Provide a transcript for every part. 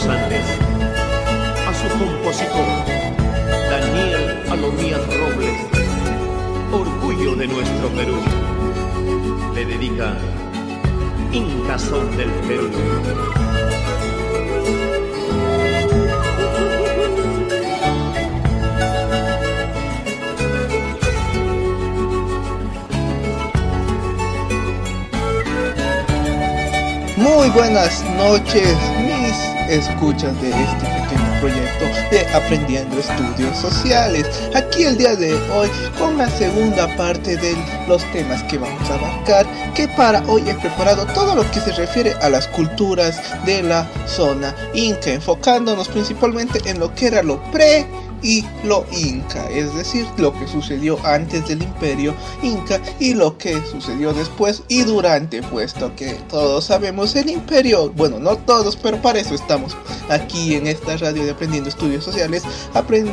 los Andes, a su compositor, Daniel Alomías Robles, orgullo de nuestro Perú, le dedica Inca Son del Perú. Muy buenas noches, mis escuchas de este pequeño proyecto de Aprendiendo Estudios Sociales. Aquí el día de hoy con la segunda parte de los temas que vamos a abarcar, que para hoy he preparado todo lo que se refiere a las culturas de la zona inca, enfocándonos principalmente en lo que era lo pre y lo inca, es decir, lo que sucedió antes del imperio inca y lo que sucedió después y durante, puesto que todos sabemos el imperio, bueno, no todos, pero para eso estamos aquí en esta radio de Aprendiendo Estudios Sociales.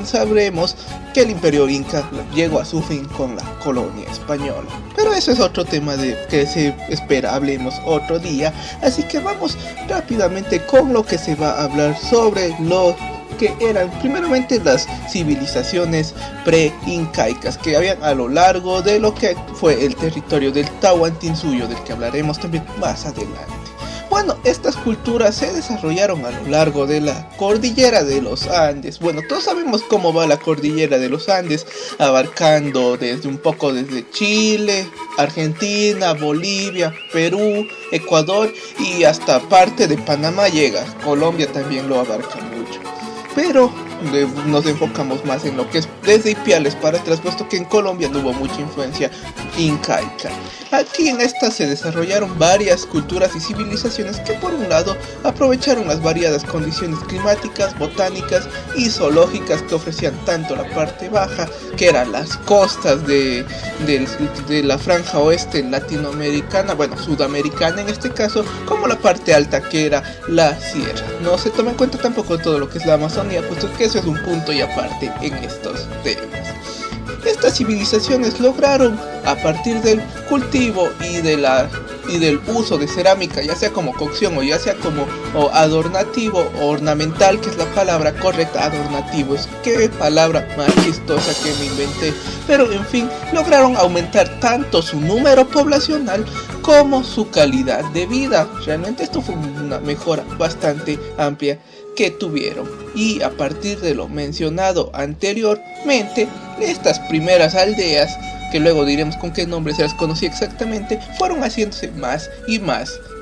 Sabremos que el imperio inca llegó a su fin con la colonia española, pero eso es otro tema de que se espera hablemos otro día, así que vamos rápidamente con lo que se va a hablar sobre los que eran primeramente las civilizaciones pre-incaicas que habían a lo largo de lo que fue el territorio del Tahuantinsuyo, del que hablaremos también más adelante. Bueno, estas culturas se desarrollaron a lo largo de la cordillera de los Andes. Bueno, todos sabemos cómo va la cordillera de los Andes, abarcando desde Chile, Argentina, Bolivia, Perú, Ecuador y hasta parte de Panamá llega. Colombia también lo abarca mucho. Pero nos enfocamos más en lo que es desde Ipiales para atrás, puesto que en Colombia no hubo mucha influencia incaica. Aquí en esta se desarrollaron varias culturas y civilizaciones que por un lado aprovecharon las variadas condiciones climáticas, botánicas y zoológicas que ofrecían tanto la parte baja, que eran las costas de la franja oeste latinoamericana, bueno, sudamericana en este caso, como la parte alta que era la sierra. No se toma en cuenta tampoco todo lo que es la Amazonía, puesto que eso es un punto y aparte en estos temas. Estas civilizaciones lograron, a partir del cultivo y del uso de cerámica, ya sea como cocción o ya sea como adornativo o ornamental, que es la palabra correcta, adornativo, es qué palabra más chistosa que me inventé, pero en fin, lograron aumentar tanto su número poblacional como su calidad de vida. Realmente esto fue una mejora bastante amplia que tuvieron, y a partir de lo mencionado anteriormente, estas primeras aldeas, que luego diremos con qué nombre se las conocía exactamente, fueron haciéndose más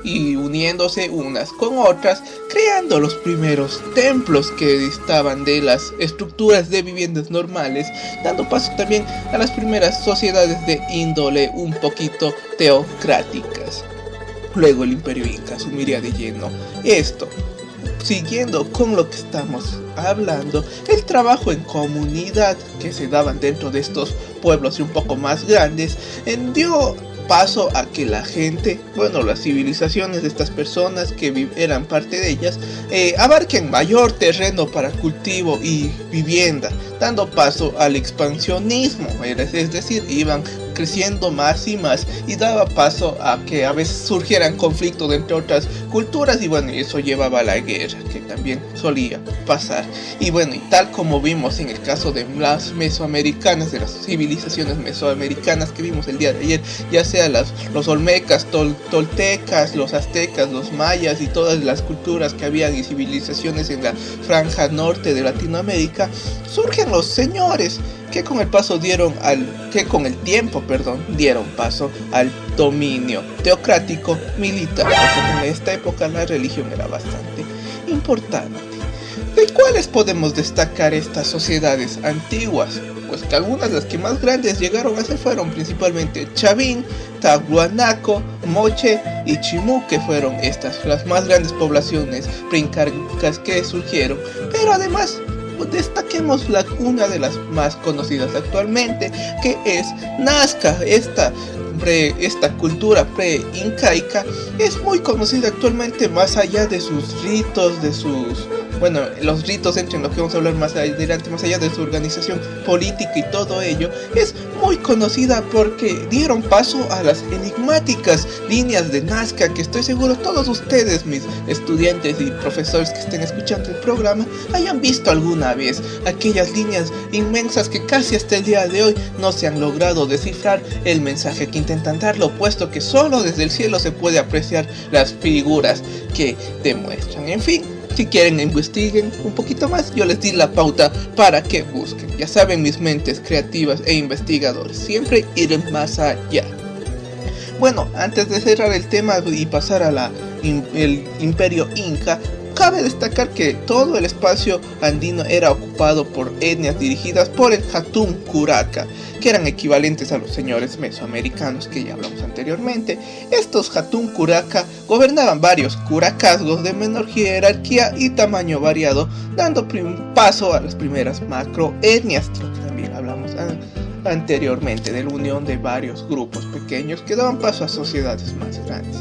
y uniéndose unas con otras, creando los primeros templos que distaban de las estructuras de viviendas normales, dando paso también a las primeras sociedades de índole un poquito teocráticas. Luego el imperio inca asumiría de lleno esto. Siguiendo con lo que estamos hablando, el trabajo en comunidad que se daban dentro de estos pueblos y un poco más grandes dio paso a que la gente, bueno, las civilizaciones de estas personas que eran parte de ellas, abarquen mayor terreno para cultivo y vivienda, dando paso al expansionismo, es decir, iban creciendo más y más, y daba paso a que a veces surgieran conflictos entre otras culturas, y bueno, eso llevaba a la guerra, que también solía pasar. Y bueno, y tal como vimos en el caso de las mesoamericanas, de las civilizaciones mesoamericanas que vimos el día de ayer, ya sea los olmecas, toltecas, los aztecas, los mayas y todas las culturas que habían y civilizaciones en la franja norte de Latinoamérica, surgen los señores que con el tiempo dieron paso al dominio teocrático militar, porque en esta época la religión era bastante importante. ¿De cuáles podemos destacar estas sociedades antiguas? Pues que algunas de las que más grandes llegaron a ser fueron principalmente Chavín, Tahuanaco, Moche y Chimú, que fueron las más grandes poblaciones preincas que surgieron. Pero además destaquemos una de las más conocidas actualmente, que es Nazca. Esta cultura pre-incaica es muy conocida actualmente, más allá de sus ritos, de sus bueno, los ritos entre los que vamos a hablar más adelante, más allá de su organización política y todo ello, es muy conocida porque dieron paso a las enigmáticas líneas de Nazca, que estoy seguro todos ustedes, mis estudiantes y profesores que estén escuchando el programa, hayan visto alguna vez aquellas líneas inmensas que casi hasta el día de hoy no se han logrado descifrar el mensaje que intentan darlo, puesto que solo desde el cielo se puede apreciar las figuras que demuestran. En fin, si quieren investiguen un poquito más, yo les di la pauta para que busquen. Ya saben, mis mentes creativas e investigadores siempre irán más allá. Bueno, antes de cerrar el tema y pasar a el Imperio Inca, cabe destacar que todo el espacio andino era ocupado por etnias dirigidas por el Hatun Curaca, que eran equivalentes a los señores mesoamericanos que ya hablamos anteriormente. Estos Hatun Curaca gobernaban varios curacazgos de menor jerarquía y tamaño variado, dando paso a las primeras macroetnias, lo que también hablamos anteriormente, de la unión de varios grupos pequeños que daban paso a sociedades más grandes.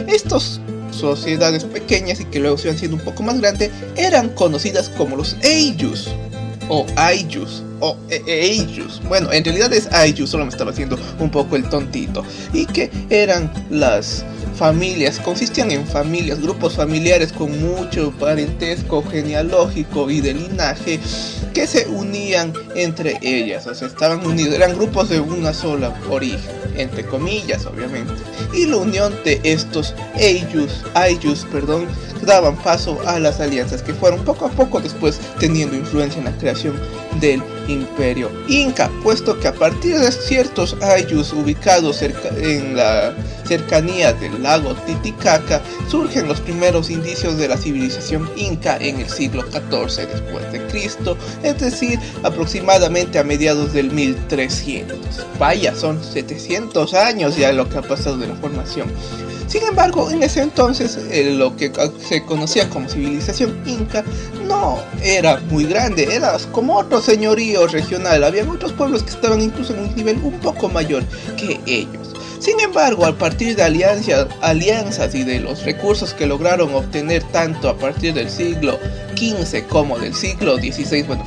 Estos sociedades pequeñas y que luego se iban siendo un poco más grandes eran conocidas como los Ayllus o Ayllus o Ayllus. Bueno, en realidad es Ayllus, solo me estaba haciendo un poco el tontito. Y que eran las familias, consistían en familias, grupos familiares con mucho parentesco genealógico y de linaje que se unían entre ellas, o sea, estaban unidos, eran grupos de una sola origen, entre comillas, obviamente. Y la unión de estos Ayllus, daban paso a las alianzas que fueron poco a poco después teniendo influencia en la creación del Imperio Inca, puesto que a partir de ciertos Ayllus ubicados en la cercanía del lago Titicaca surgen los primeros indicios de la civilización inca en el siglo XIV después de Cristo, es decir, aproximadamente a mediados del 1300. Vaya, son 700 años ya lo que ha pasado de la formación. Sin embargo, en ese entonces, lo que se conocía como civilización inca no era muy grande, era como otro señorío regional, había otros pueblos que estaban incluso en un nivel un poco mayor que ellos. Sin embargo, a partir de alianzas y de los recursos que lograron obtener tanto a partir del siglo XV como del siglo XVI, bueno,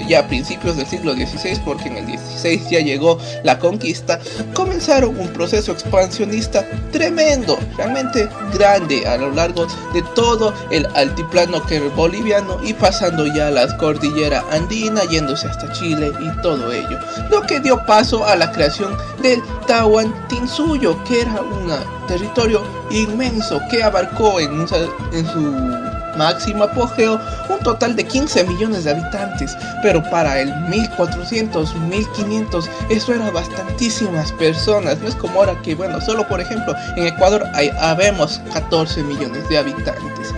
ya principios del siglo XVI, porque en el XVI ya llegó la conquista, comenzaron un proceso expansionista tremendo, realmente grande a lo largo de todo el altiplano que era boliviano y pasando ya la cordillera andina, yéndose hasta Chile y todo ello, lo que dio paso a la creación del Tahuantinsuyo, que era un territorio inmenso que abarcó en su máximo apogeo un total de 15 millones de habitantes, pero para el 1400, 1500 eso era bastantísimas personas. No es como ahora que, bueno, solo por ejemplo en Ecuador habemos 14 millones de habitantes.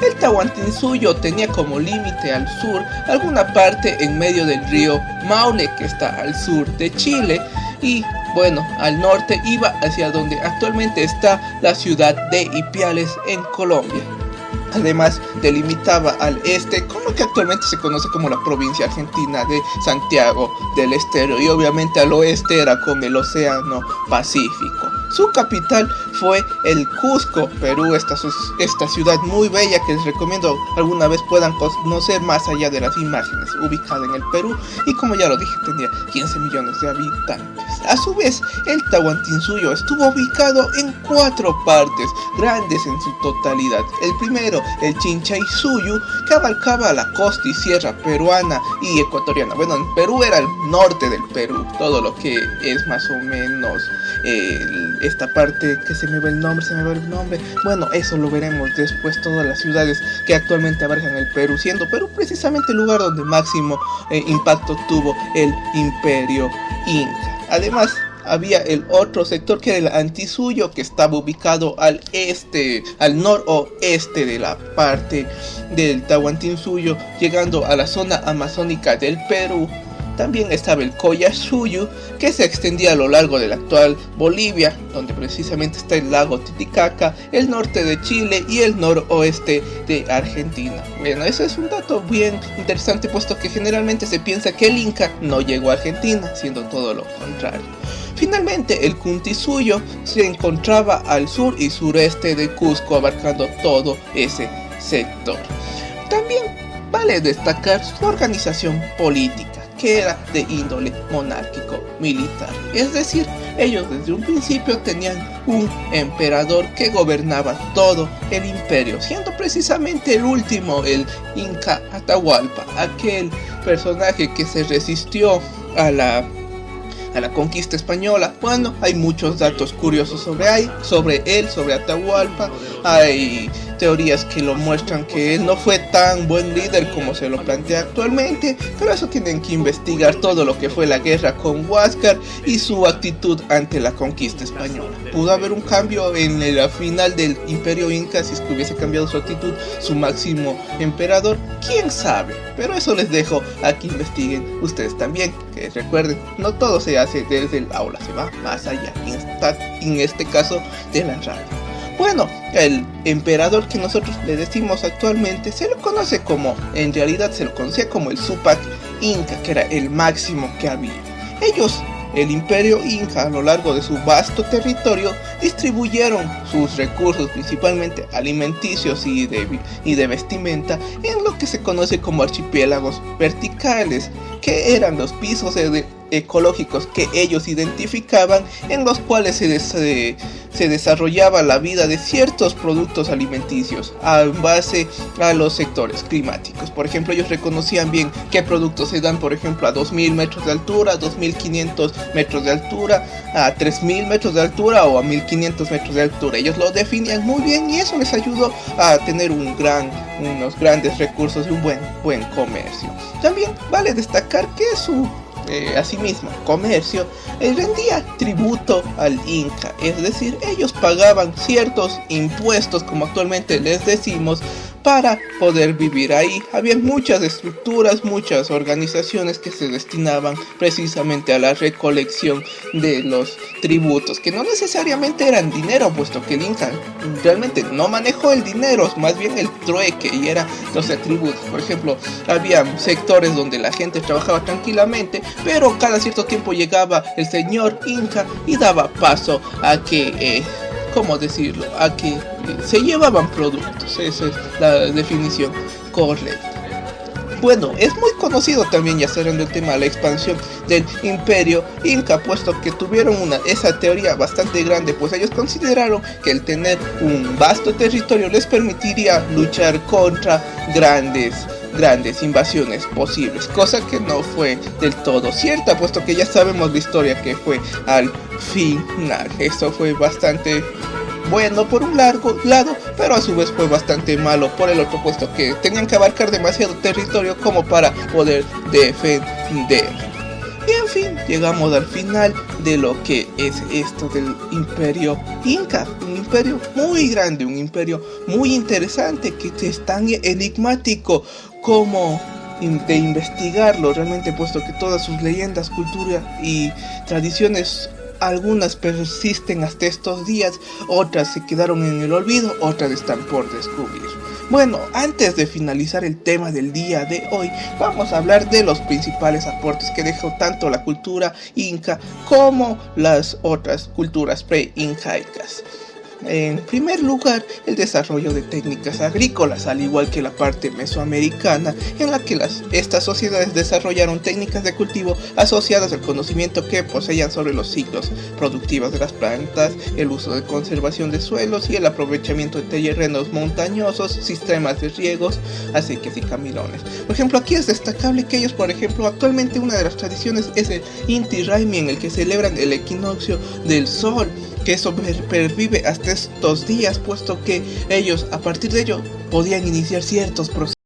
El Tahuantinsuyo tenía como límite al sur alguna parte en medio del río Maule, que está al sur de Chile, y bueno, al norte iba hacia donde actualmente está la ciudad de Ipiales en Colombia. Además, delimitaba al este con lo que actualmente se conoce como la provincia argentina de Santiago del Estero, y obviamente al oeste era con el Océano Pacífico. Su capital fue el Cusco, Perú, esta ciudad muy bella que les recomiendo alguna vez puedan conocer más allá de las imágenes, ubicada en el Perú, y como ya lo dije, tenía 15 millones de habitantes. A su vez, el Tahuantinsuyo estuvo ubicado en 4 partes, grandes en su totalidad. El primero, el Chinchaysuyu, que abarcaba la costa y sierra peruana y ecuatoriana. Bueno, en Perú era el norte del Perú, todo lo que es más o menos esta parte que se me va el nombre, bueno, eso lo veremos después, todas las ciudades que actualmente abarcan el Perú, siendo Perú precisamente el lugar donde máximo impacto tuvo el Imperio Inca. Además, había el otro sector que era el Antisuyo, que estaba ubicado al noroeste de la parte del Tahuantinsuyo, llegando a la zona amazónica del Perú. También estaba el Collasuyo, que se extendía a lo largo de la actual Bolivia, donde precisamente está el lago Titicaca, el norte de Chile y el noroeste de Argentina. Bueno, eso es un dato bien interesante, puesto que generalmente se piensa que el Inca no llegó a Argentina, siendo todo lo contrario. Finalmente, el Cuntisuyo se encontraba al sur y sureste de Cusco, abarcando todo ese sector. También vale destacar su organización política, que era de índole monárquico-militar. Es decir, ellos desde un principio tenían un emperador que gobernaba todo el imperio, siendo precisamente el último, el Inca Atahualpa, aquel personaje que se resistió a la conquista española. Bueno, hay muchos datos curiosos sobre él, sobre Atahualpa. Hay teorías que lo muestran que él no fue tan buen líder como se lo plantea actualmente, pero eso tienen que investigar todo lo que fue la guerra con Huáscar y su actitud ante la conquista española. Pudo haber un cambio en la final del Imperio Inca si es que hubiese cambiado su actitud su máximo emperador, quién sabe, pero eso les dejo a que investiguen ustedes también, que recuerden, no todo se hace desde el aula, se va más allá, en este caso de la radio. Bueno, el emperador que nosotros le decimos actualmente se lo conoce como, en realidad se lo conocía como el Túpac Inca, que era el máximo que había. Ellos, el imperio Inca, a lo largo de su vasto territorio, distribuyeron sus recursos, principalmente alimenticios y de vestimenta, en lo que se conoce como archipiélagos verticales, que eran los pisos ecológicos que ellos identificaban, en los cuales se desarrollaba la vida de ciertos productos alimenticios en base a los sectores climáticos. Por ejemplo, ellos reconocían bien qué productos se dan, por ejemplo, a 2000 metros de altura, 2500 metros de altura, a 3000 metros de altura o a 1500 metros de altura. Ellos lo definían muy bien y eso les ayudó a tener unos grandes recursos y un buen comercio. También vale destacar que asimismo, comercio rendía tributo al Inca, es decir, ellos pagaban ciertos impuestos, como actualmente les decimos, para poder vivir ahí. Había muchas estructuras, muchas organizaciones que se destinaban precisamente a la recolección de los tributos, que no necesariamente eran dinero, puesto que el Inca realmente no manejó el dinero, más bien el trueque, y eran los tributos. Por ejemplo, había sectores donde la gente trabajaba tranquilamente, pero cada cierto tiempo llegaba el señor Inca y daba paso a que ¿cómo decirlo? A que se llevaban productos. Esa es la definición correcta. Bueno, es muy conocido también, ya cerrando el tema, la expansión del imperio Inca, puesto que tuvieron esa teoría bastante grande, pues ellos consideraron que el tener un vasto territorio les permitiría luchar contra grandes invasiones posibles, cosa que no fue del todo cierta, puesto que ya sabemos la historia que fue al final. Esto fue bastante bueno por un lado, pero a su vez fue bastante malo por el otro, puesto que tenían que abarcar demasiado territorio como para poder defender. Y en fin, llegamos al final de lo que es esto del imperio Inca, un imperio muy grande, un imperio muy interesante, que es tan enigmático como de investigarlo realmente, puesto que todas sus leyendas, cultura y tradiciones, algunas persisten hasta estos días, otras se quedaron en el olvido, otras están por descubrir. Bueno, antes de finalizar el tema del día de hoy, vamos a hablar de los principales aportes que dejó tanto la cultura inca como las otras culturas pre-incaicas. En primer lugar, el desarrollo de técnicas agrícolas, al igual que la parte mesoamericana, en la que estas sociedades desarrollaron técnicas de cultivo asociadas al conocimiento que poseían sobre los ciclos productivos de las plantas, el uso de conservación de suelos y el aprovechamiento de terrenos montañosos, sistemas de riegos, acequias y camilones. Por ejemplo, aquí es destacable que ellos, por ejemplo, actualmente una de las tradiciones es el Inti Raymi, en el que celebran el equinoccio del sol, que eso pervive hasta estos días, puesto que ellos a partir de ello podían iniciar ciertos procesos